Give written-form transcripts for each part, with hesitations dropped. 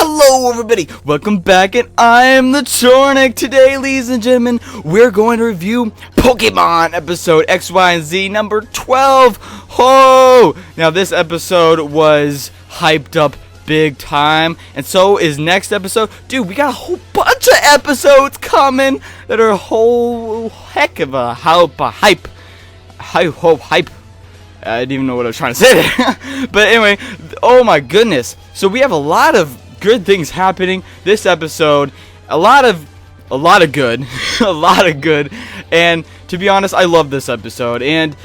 Hello everybody, welcome back, and I'm TheChornick. Today, ladies and gentlemen, we're going to review Pokemon episode XY&Z number 12. Oh! Now this episode was hyped up big time, and so is next episode. Dude, we got a whole bunch of episodes coming that are a whole heck of a hype. I didn't even know what I was trying to say there. But anyway, oh my goodness. So we have a lot of good things happening this episode. A lot of good. A lot of good. And to be honest, I love this episode. And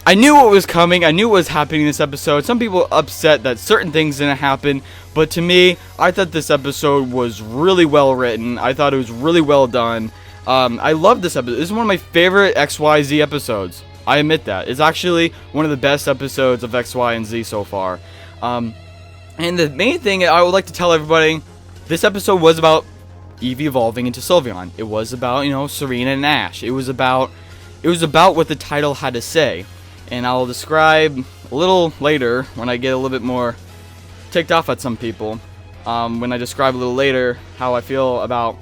I knew what was coming. I knew what was happening in this episode. Some people upset that certain things didn't happen. But to me, I thought this episode was really well written. I thought it was really well done. I love this episode. This is one of my favorite XYZ episodes. I admit that. It's actually one of the best episodes of XY&Z so far. And the main thing I would like to tell everybody, this episode was about Eevee evolving into Sylveon. It was about, Serena and Ash. It was about what the title had to say. And I'll describe a little later when I get a little bit more ticked off at some people. When I describe a little later how I feel about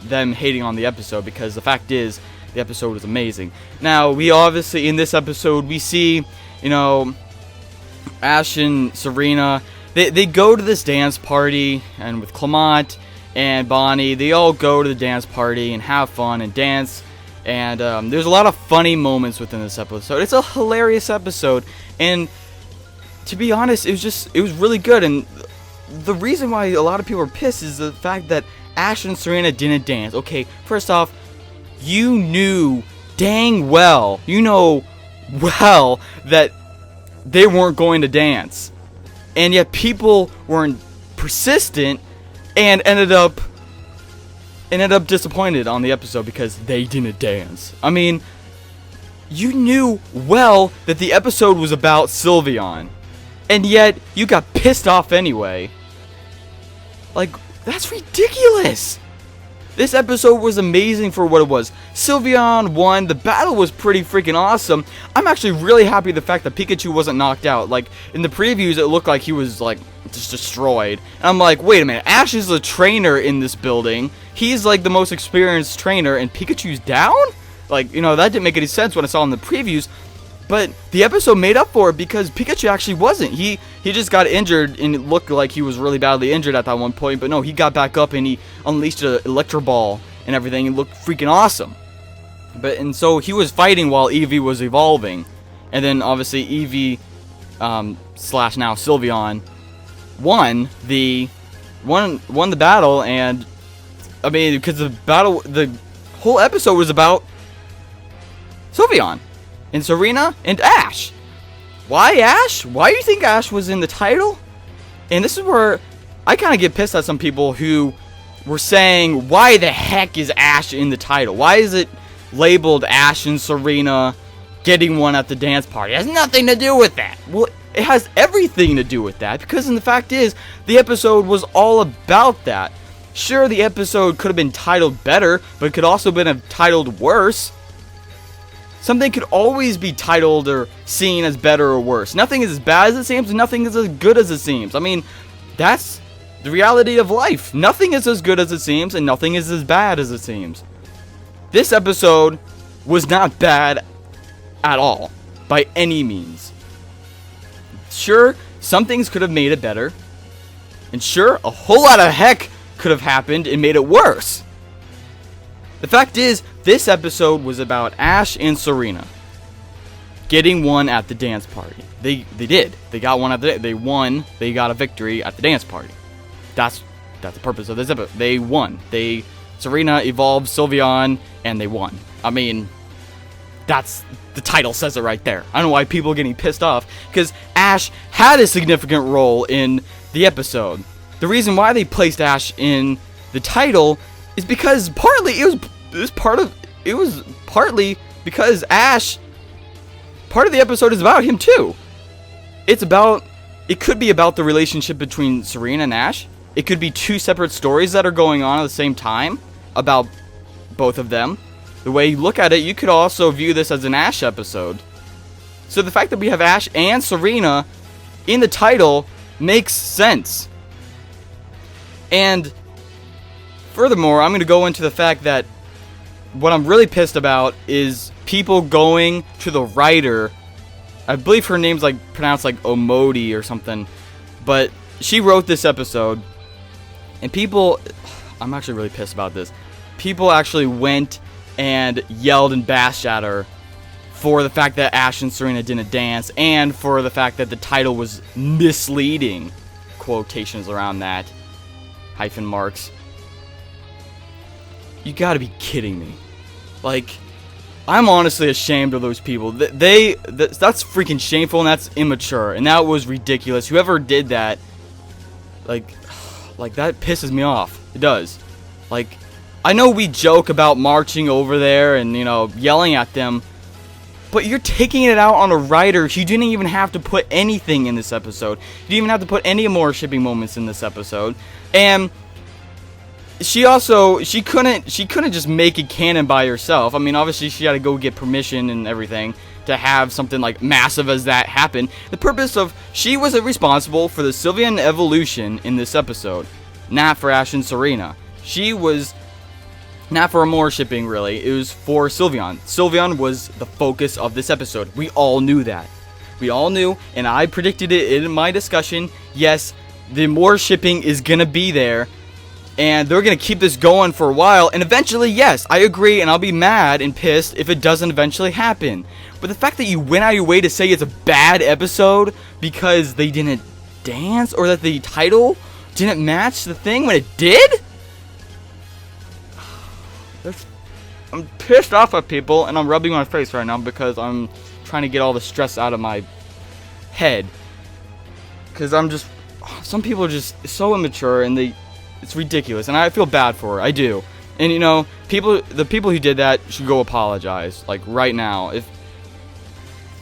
them hating on the episode, because the fact is, the episode was amazing. Now, we obviously, in this episode, we see, Ash and Serena, they go to this dance party, and with Clement and Bonnie, they all go to the dance party and have fun and dance, and there's a lot of funny moments within this episode. It's a hilarious episode, and to be honest, it was really good, and the reason why a lot of people are pissed is the fact that Ash and Serena didn't dance. Okay, first off, you knew dang well, that they weren't going to dance. And yet people weren't persistent and ended up disappointed on the episode because they didn't dance. I mean, you knew well that the episode was about Sylveon, and yet you got pissed off anyway. Like, that's ridiculous. This episode was amazing for what it was. Sylveon won. The battle was pretty freaking awesome. I'm actually really happy the fact that Pikachu wasn't knocked out. Like, in the previews, it looked like he was, like, just destroyed. And I'm like, wait a minute. Ash is the trainer in this building. He's, like, the most experienced trainer, and Pikachu's down? Like, that didn't make any sense when I saw in the previews. But the episode made up for it because Pikachu actually wasn't. He just got injured, and it looked like he was really badly injured at that one point. But no, he got back up and he unleashed an Electro Ball and everything. It looked freaking awesome. And so he was fighting while Eevee was evolving. And then obviously Eevee slash now Sylveon won the battle. And I mean, because the whole episode was about Sylveon and Serena and Ash. Why Ash? Why do you think Ash was in the title? And this is where I kind of get pissed at some people who were saying, why the heck is Ash in the title? Why is it labeled Ash and Serena getting one at the dance party? It has nothing to do with that. Well, it has everything to do with that, because the fact is, the episode was all about that. Sure, the episode could have been titled better, but it could also have been titled worse. Something could always be titled or seen as better or worse. Nothing is as bad as it seems, and nothing is as good as it seems. I mean, that's the reality of life. Nothing is as good as it seems, and nothing is as bad as it seems. This episode was not bad at all, by any means. Sure, some things could have made it better, and sure, a whole lot of heck could have happened and made it worse. The fact is, this episode was about Ash and Serena getting one at the dance party. They did. They got one they won. They got a victory at the dance party. That's the purpose of this episode. They won. Serena evolved Sylveon and they won. I mean, that's the title says it right there. I don't know why people are getting pissed off, because Ash had a significant role in the episode. The reason why they placed Ash in the title is because partly because Ash, part of the episode is about him too. It could be about the relationship between Serena and Ash. It could be two separate stories that are going on at the same time about both of them. The way you look at it, you could also view this as an Ash episode. So the fact that we have Ash and Serena in the title makes sense. And furthermore, I'm going to go into the fact that what I'm really pissed about is people going to the writer. I believe her name's like pronounced like Omode or something, but she wrote this episode, and people, I'm actually really pissed about this. People actually went and yelled and bashed at her for the fact that Ash and Serena didn't dance, and for the fact that the title was misleading. Quotations around that. Hyphen marks. You gotta be kidding me. Like, I'm honestly ashamed of those people. That's freaking shameful, and that's immature, and that was ridiculous. Whoever did that, like that pisses me off. It does. Like, I know we joke about marching over there and, you know, yelling at them, but you're taking it out on a writer. She didn't even have to put anything in this episode. You didn't even have to put any more shipping moments in this episode. And she couldn't just make it canon by herself. I mean, obviously she had to go get permission and everything to have something like massive as that happen. The purpose of, she was responsible for the Sylveon evolution in this episode, not for Ash and Serena. She was not for Amourshipping, really. It was for Sylveon. Sylveon was the focus of this episode. We all knew that. We all knew, and I predicted it in my discussion. Yes, the Amourshipping is gonna be there, and they're gonna keep this going for a while, and eventually, yes, I agree, and I'll be mad and pissed if it doesn't eventually happen. But the fact that you went out of your way to say it's a bad episode because they didn't dance, or that the title didn't match the thing when it did? I'm pissed off at people, and I'm rubbing my face right now because I'm trying to get all the stress out of my head. Because some people are just so immature, and it's ridiculous, and I feel bad for her. I do. And you know, the people who did that should go apologize, like right now.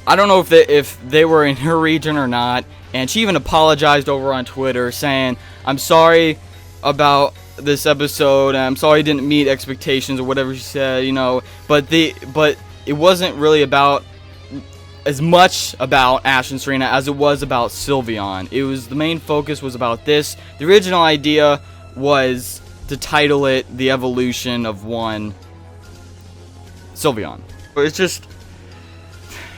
I don't know if they were in her region or not, and she even apologized over on Twitter saying, "I'm sorry about this episode, and I'm sorry I didn't meet expectations," or whatever she said, you know, but it wasn't really about as much about Ash and Serena as it was about Sylveon. The main focus was about this. The original idea was to title it The Evolution of One Sylveon. But it's just,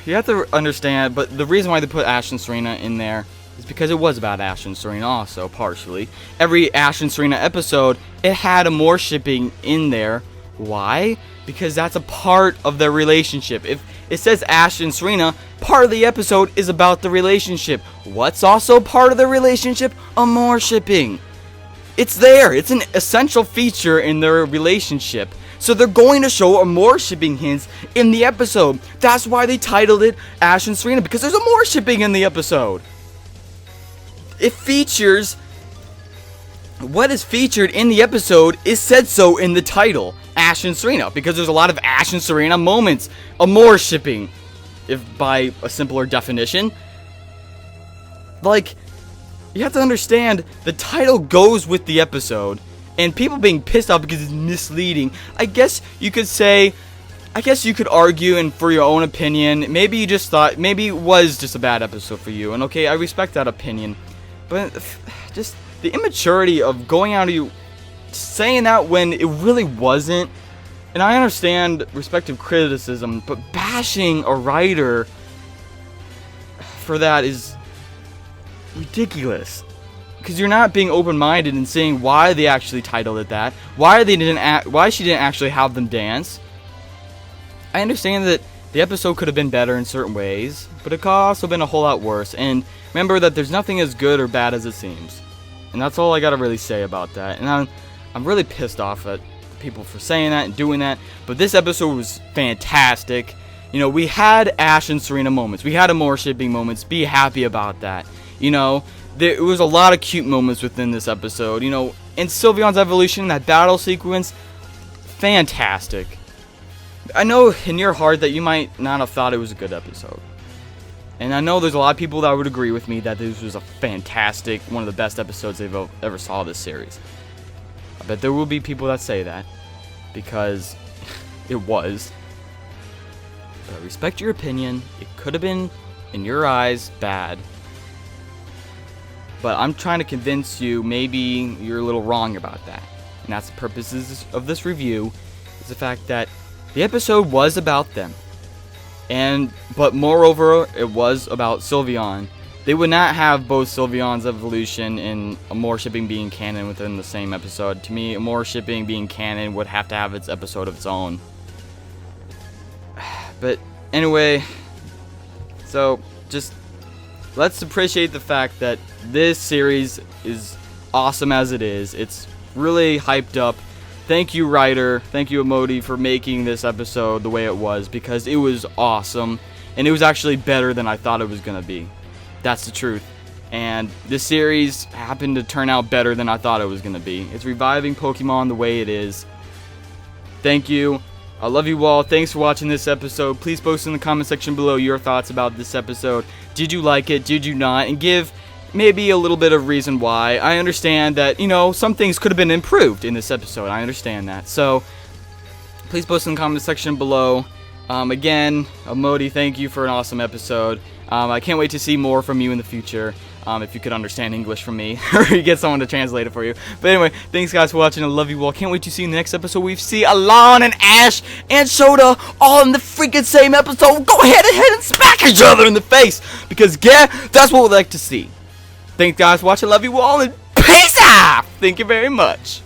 you have to understand, but the reason why they put Ash and Serena in there is because it was about Ash and Serena also, partially. Every Ash and Serena episode, it had Amourshipping in there. Why? Because that's a part of their relationship. If it says Ash and Serena, part of the episode is about the relationship. What's also part of the relationship? Amourshipping. It's there. It's an essential feature in their relationship. So they're going to show Amourshipping hints in the episode. That's why they titled it Ash and Serena, because there's Amourshipping in the episode. It features, what is featured in the episode is said so in the title, Ash and Serena, because there's a lot of Ash and Serena moments. Amourshipping, if by a simpler definition. Like, you have to understand, the title goes with the episode, and people being pissed off because it's misleading. I guess you could argue, and for your own opinion, maybe you just thought, maybe it was just a bad episode for you, and okay, I respect that opinion. But just the immaturity of going out of you saying that when it really wasn't. And I understand respective criticism, but bashing a writer for that is ridiculous. Because you're not being open-minded and seeing why they actually titled it that. Why she didn't actually have them dance. I understand that the episode could have been better in certain ways, but it could also been a whole lot worse. And remember that there's nothing as good or bad as it seems. And that's all I gotta really say about that. And I'm really pissed off at people for saying that and doing that. But this episode was fantastic. You know, we had Ash and Serena moments. We had Amourshipping moments. Be happy about that. You know, there was a lot of cute moments within this episode. You know, and Sylveon's evolution, that battle sequence, fantastic. I know in your heart that you might not have thought it was a good episode. And I know there's a lot of people that would agree with me that this was a fantastic, one of the best episodes they've ever saw this series. I bet there will be people that say that, because it was. But I respect your opinion. It could have been, in your eyes, bad. But I'm trying to convince you maybe you're a little wrong about that. And that's the purposes of this review, is the fact that the episode was about them. But moreover, it was about Sylveon. They would not have both Sylveon's evolution and Amourshipping being canon within the same episode. To me, Amourshipping being canon would have to have its episode of its own. But anyway, so just let's appreciate the fact that this series is awesome as it is. It's really hyped up. Thank you, writer. Thank you, Omode, for making this episode the way it was, because it was awesome. And it was actually better than I thought it was going to be. That's the truth. And this series happened to turn out better than I thought it was going to be. It's reviving Pokemon the way it is. Thank you. I love you all. Thanks for watching this episode. Please post in the comment section below your thoughts about this episode. Did you like it? Did you not? And give maybe a little bit of reason why. I understand that, some things could have been improved in this episode. I understand that. So, please post in the comment section below. Again, Omode, thank you for an awesome episode. I can't wait to see more from you in the future. If you could understand English from me, or you get someone to translate it for you. But anyway, thanks guys for watching. I love you all. Can't wait to see you in the next episode. We see Alon and Ash and Soda all in the freaking same episode. Go ahead and smack each other in the face, because yeah, that's what we like to see. Thanks guys for watching. Love you all, and peace out. Thank you very much.